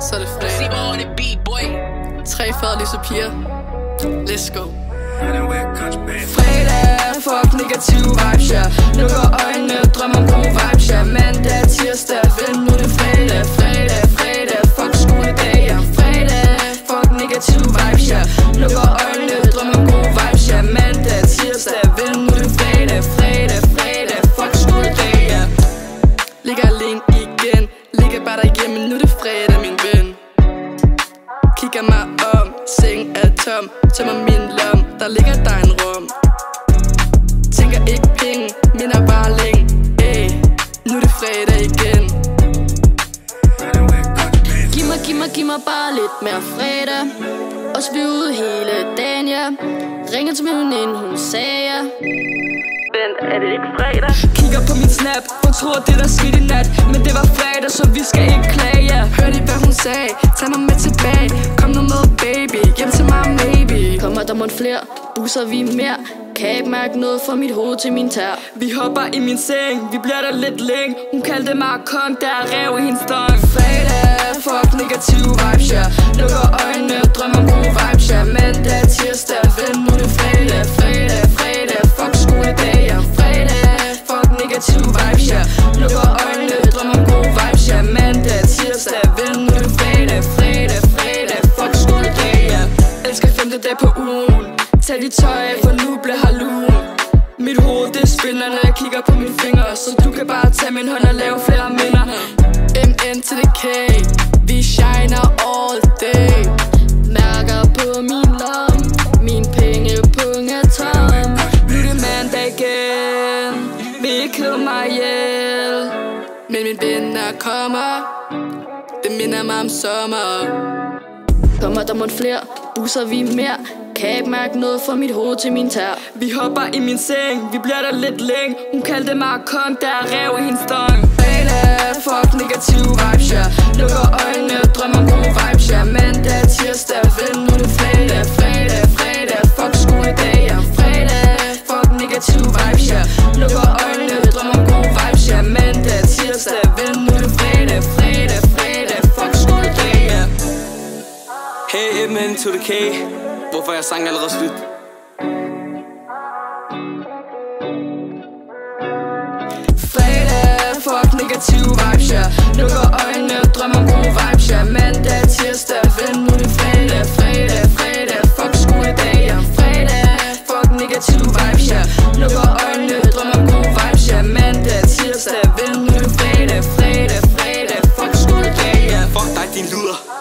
Så er det fredag. 3 faderlige piger. Let's go. Fredag, fuck negativ vibes, ja. Lukker øjnene, drømmer om gode vibes, ja. Mandag, tirsdag, vent nu det fredag. Fredag, fuck skoledag, ja. Fredag, fuck negativ vibes, ja. Lukker øjnene, drømmer om gode vibes, ja. Mandag, tirsdag, vent nu det fredag. Fredag, fuck skoledag, ja. Ligger alene igen. Ligger bare derhjemme, nu det fredag, min ven. Kigger mig om, seng er tom. Tømmer min lom, der ligger der en rum. Tænker ikke penge, minder bare længe. Nu er det fredag igen. Giv mig bare lidt mere fredag. Og så bliver ude hele dagen, ja. Ringer til min veninde, hun sagde ja. Vent, er det ikke fredag? Kigger på min snap, hun tror det der skete i nat. Men det var fredag, så vi skal ikke klage, ja. Hørte I hvad hun sagde? Tag mig med tilbage. Kom nu med baby, hjem til mig maybe. Kommer der måtte flere, busser vi mere. Kan ikke mærke noget fra mit hoved til min tær. Vi hopper i min seng, vi bliver der lidt længe. Hun kaldte mig kong, der er rev i hendes dong. Fredag, fuck negativ vibes, ja. Lukker øjnene, drømmer om gode vibes, ja. Mandag, tirsdag, vent nu det fredag. Fredag, fuck skoledag, ja. Fredag, fuck negativ vibes, ja. Lukker øjnene, drømmer om gode vibes, ja. Mandag, tirsdag, vent nu det fredag. Fredag, fuck skoledag, ja. Elsker 5. dag på ugen. Tag dit tøj af, for nu bliver hallouen. Mit hoved det spinner, når jeg kigger på mine fingre. Så du kan bare tage min hånd og lave flere minder. MN til det K, vi shiner all day. Mærker på min lom, min pengepunkt er tom. Nu er det mandag igen, vil ikke slå mig ihjel. Men mine venner kommer, det minder mig om sommer. Kommer der måtte flere, busser vi mere. Kan ikke mærke noget fra mit hoved til min tær. Vi hopper i min seng, vi bliver der lidt længe. Hun kaldte mig kong, der er rev i hendes dong. Fredag, fuck negativ vibes, ja. Lukker øjnene, drømmer om gode vibes, ja. Mandag, tirsdag, vent nu det fredag. Fredag, fuck skoledag, ja. Fredag, fuck negativ vibes, ja. Lukker øjnene, drømmer om gode vibes, ja. Mandag, tirsdag, vent nu det fredag. Fredag, fuck skoledag, ja. Hey, MN to the K. Hvorfor er sangen allerede slut? Fredag, fuck negativ vibes, ja. Lukker øjnene, drømmer om gode vibes, ja. Mandag, tirsdag, vent nu det fredag. Fredag, fuck skoledag, ja. Fredag, fuck negativ vibes, ja. Lukker øjnene, drømmer om gode vibes, ja. Mandag, tirsdag, vent nu det fredag. Fredag, fuck skoledag, ja. Fuck dig, din luder.